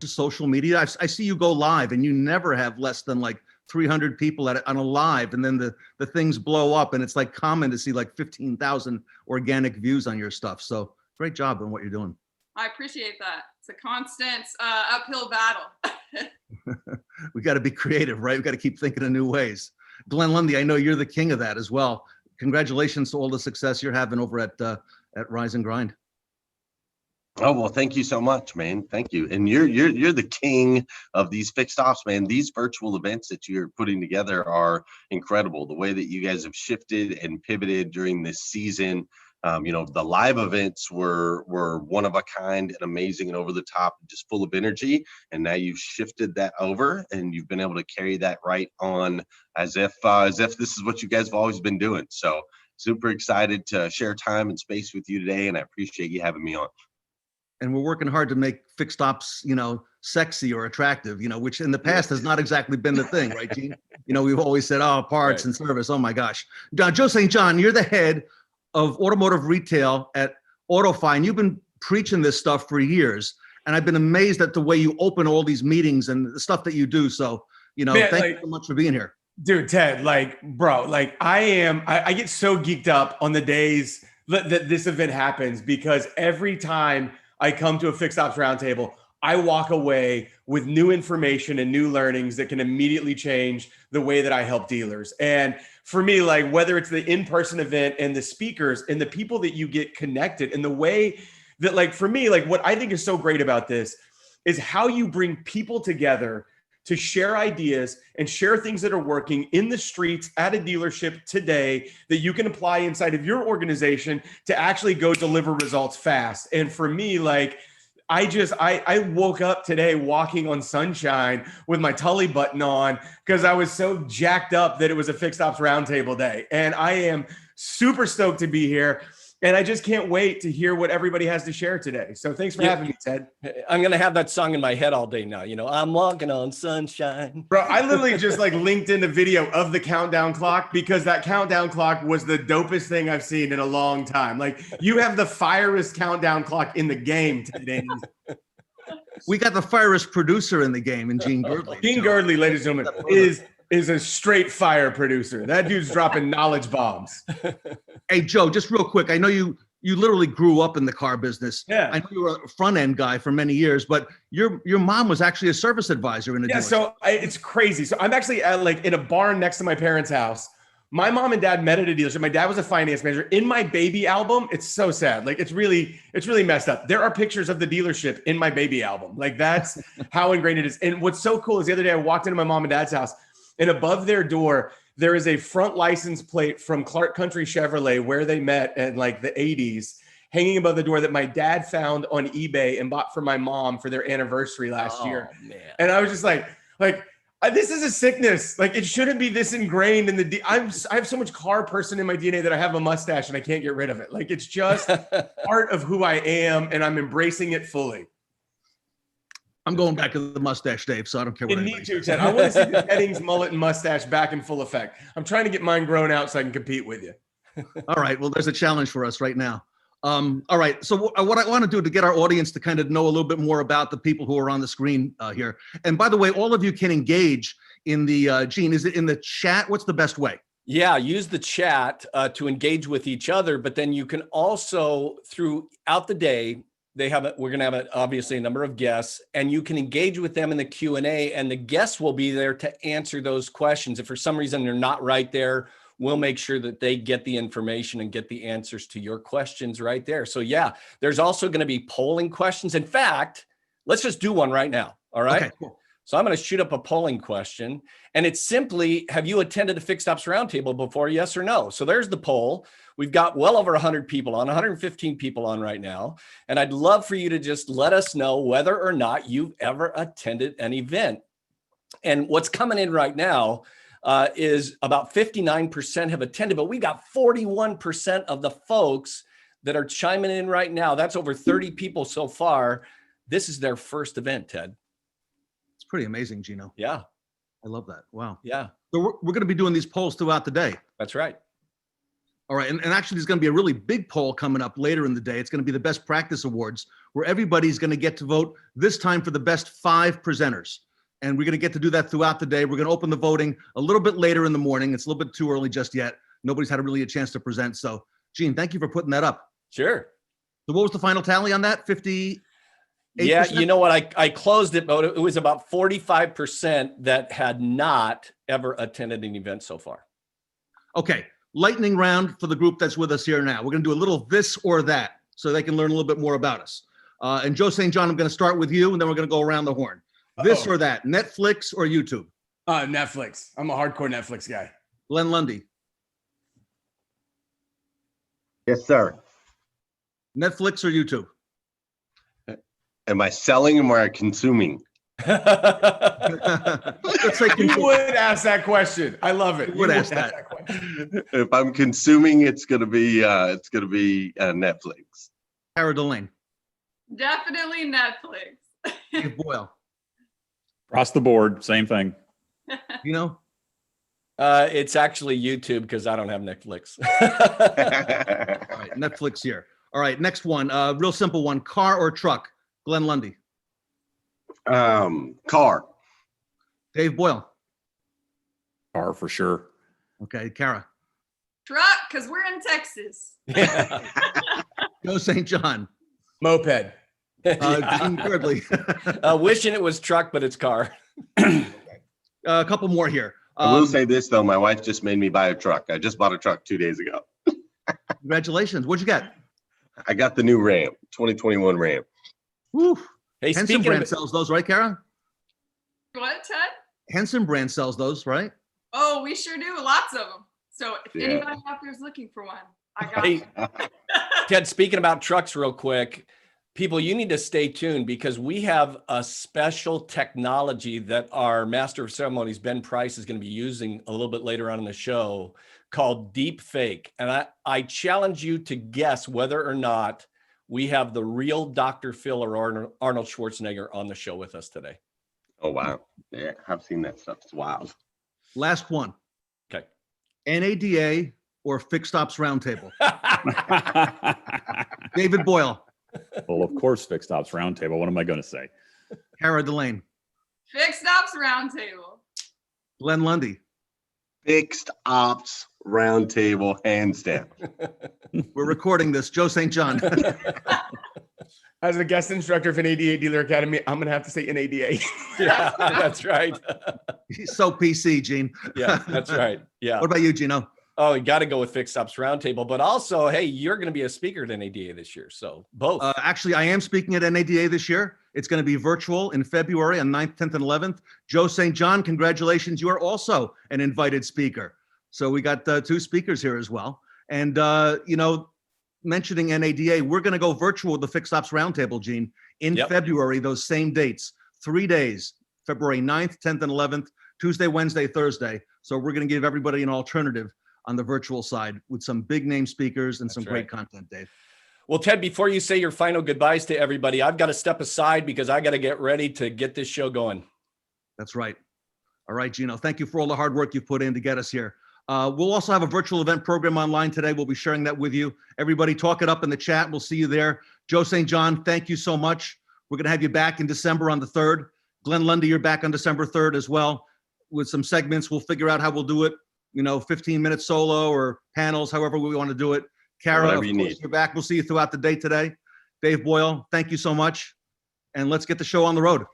social media? I see you go live, and you never have less than like 300 people on a live, and then the things blow up, and it's like common to see like 15,000 organic views on your stuff. So great job on what you're doing. I appreciate that. It's a constant uphill battle. We got to be creative, right? We got to keep thinking of new ways. Glenn Lundy, I know you're the king of that as well. Congratulations to all the success you're having over at Rise and Grind. Oh, well, thank you so much, man. Thank you. And you're the king of these fixed ops, man. These virtual events that you're putting together are incredible. The way that you guys have shifted and pivoted during this season. The live events were one of a kind and amazing and over the top, just full of energy. And now you've shifted that over, and you've been able to carry that right on as if this is what you guys have always been doing. So super excited to share time and space with you today, and I appreciate you having me on. And we're working hard to make fixed ops, sexy or attractive, which in the past has not exactly been the thing, right, Gene? We've always said, oh, parts and service. Oh my gosh. Joe St. John, you're the head of automotive retail at AutoFi. You've been preaching this stuff for years, and I've been amazed at the way you open all these meetings and the stuff that you do. So, thank you so much for being here. Dude, Ted, bro, I get so geeked up on the days that this event happens, because every time I come to a Fixed Ops Roundtable, I walk away with new information and new learnings that can immediately change the way that I help dealers. And for me, whether it's the in-person event and the speakers and the people that you get connected, and the way that, for me, what I think is so great about this is how you bring people together to share ideas and share things that are working in the streets at a dealership today that you can apply inside of your organization to actually go deliver results fast. And for me, I woke up today walking on sunshine with my Tully button on because I was so jacked up that it was a Fixed Ops Roundtable day. And I am super stoked to be here. And I just can't wait to hear what everybody has to share today. So thanks for having me, Ted. I'm going to have that song in my head all day now. I'm walking on sunshine. Bro, I literally just linked in a video of the countdown clock, because that countdown clock was the dopest thing I've seen in a long time. You have the firest countdown clock in the game today. We got the firest producer in the game in Gene Girdley. Gene Girdley, ladies and gentlemen, is a straight fire producer. That dude's dropping knowledge bombs. Hey, Joe, just real quick. I know you literally grew up in the car business. Yeah. I know you were a front end guy for many years, but your mom was actually a service advisor in a dealership. So it's crazy. So I'm actually at in a barn next to my parents' house. My mom and dad met at a dealership. My dad was a finance manager. In my baby album, it's so sad. It's really messed up. There are pictures of the dealership in my baby album. That's how ingrained it is. And what's so cool is the other day I walked into my mom and dad's house, and above their door, there is a front license plate from Clark Country Chevrolet, where they met in the 80s, hanging above the door, that my dad found on eBay and bought for my mom for their anniversary last year. Man. And I was just this is a sickness. It shouldn't be this ingrained in I have so much car person in my DNA that I have a mustache and I can't get rid of it. It's just part of who I am, and I'm embracing it fully. I'm going back to the mustache, Dave, so I don't care what anybody says. Ted. I want to see the Headings mullet and mustache back in full effect. I'm trying to get mine grown out so I can compete with you. All right. Well, there's a challenge for us right now. All right. So what I want to do to get our audience to kind of know a little bit more about the people who are on the screen here. And by the way, all of you can engage in the, Gene, is it in the chat? What's the best way? Yeah, use the chat to engage with each other, but then you can also, throughout the day, we're going to have obviously a number of guests, and you can engage with them in the Q&A, and the guests will be there to answer those questions. If for some reason they're not right there, we'll make sure that they get the information and get the answers to your questions right there. So yeah, there's also going to be polling questions. In fact, let's just do one right now. All right. Okay, cool. So I'm going to shoot up a polling question, and it's simply, have you attended a Fixed Ops Roundtable before? Yes or no. So there's the poll. We've got well over 100 people on, 115 people on right now. And I'd love for you to just let us know whether or not you've ever attended an event. And what's coming in right now is about 59% have attended, but we got 41% of the folks that are chiming in right now. That's over 30 people so far. This is their first event, Ted. It's pretty amazing, Gino. Yeah. I love that. Wow. Yeah. So we're going to be doing these polls throughout the day. That's right. All right. And actually, there's going to be a really big poll coming up later in the day. It's going to be the Best Practice Awards, where everybody's going to get to vote this time for the best 5 presenters. And we're going to get to do that throughout the day. We're going to open the voting a little bit later in the morning. It's a little bit too early just yet. Nobody's had really a chance to present. So, Gene, thank you for putting that up. Sure. So what was the final tally on that? 58%? Yeah, you know what? I closed it, but it was about 45% that had not ever attended an event so far. Okay. Lightning round for the group that's with us here now. We're going to do a little this or that so they can learn a little bit more about us. And Joe St. John, I'm going to start with you, and then we're going to go around the horn. This or that, Netflix or YouTube? Netflix. I'm a hardcore Netflix guy. Glenn Lundy, Yes, sir. Netflix or YouTube? Am I selling or am I consuming? Let's say You control. would ask that question. I love it. You would You ask that. question. If I'm consuming, it's gonna be Netflix. Cara Delane, Definitely Netflix. Dave Boyle, Across the board, same thing. you know? It's actually YouTube because I don't have Netflix. All right, Netflix here. All right, next one. Real simple one. Car or truck? Glenn Lundy, Car. Dave Boyle. Car for sure. Okay, Cara. Truck, because we're in Texas. Joe St. John. Moped. Gene Girdley. Wishing it was truck, but it's car. A couple more here. I will say this though, my wife just made me buy a truck. I just bought a truck 2 days ago. Congratulations. What'd you get? I got the new Ram, 2021 Ram. Woo. Hey, Henson speaking brand of, sells those, right, Cara? What, Ted? Henson brand sells those, right? Oh, we sure do. Lots of them. So if Yeah. anybody out there is looking for one, I got Hey, you. Ted, speaking about trucks real quick, people, you need to stay tuned because we have a special technology that our master of ceremonies, Ben Price, is going to be using a little bit later on in the show called Deep Fake. And I challenge you to guess whether or not we have the real Dr. Phil or Arnold Schwarzenegger on the show with us today. Oh wow. Yeah, I've seen that stuff. It's wild. Last one. Okay. NADA or Fixed Ops Roundtable? David Boyle, Well, of course, Fixed Ops Roundtable. What am I going to say? Cara Delane, Fixed Ops Roundtable. Glenn Lundy. Fixed Ops Roundtable, hands down. We're recording this. Joe St. John. As a guest instructor for NADA Dealer Academy, I'm going to have to say NADA. Yeah, that's right. He's so PC, Gene. Yeah, that's right. Yeah. What about you, Gino? Oh, you got to go with Fixed Ops Roundtable, but also, hey, you're going to be a speaker at NADA this year. So both. Actually, I am speaking at NADA this year. It's going to be virtual in February on 9th, 10th, and 11th. Joe St. John, congratulations. You are also an invited speaker. So we got 2 speakers here as well. And, mentioning NADA, we're going to go virtual with the Fixed Ops Roundtable, Gene, in Yep. February, those same dates, 3 days, February 9th, 10th, and 11th, Tuesday, Wednesday, Thursday. So we're going to give everybody an alternative on the virtual side with some big name speakers and some That's great right. content, Dave. Well, Ted, before you say your final goodbyes to everybody, I've got to step aside because I got to get ready to get this show going. That's right. All right, Gino, thank you for all the hard work you've put in to get us here. We'll also have a virtual event program online today. We'll be sharing that with you. Everybody talk it up in the chat. We'll see you there. Joe St. John, thank you so much. We're going to have you back in December on the 3rd. Glenn Lundy, you're back on December 3rd as well with some segments. We'll figure out how we'll do it, 15-minute solo or panels, however we want to do it. Cara, Whatever of you course, need. you're back. We'll see you throughout the day today. Dave Boyle, thank you so much. And let's get the show on the road.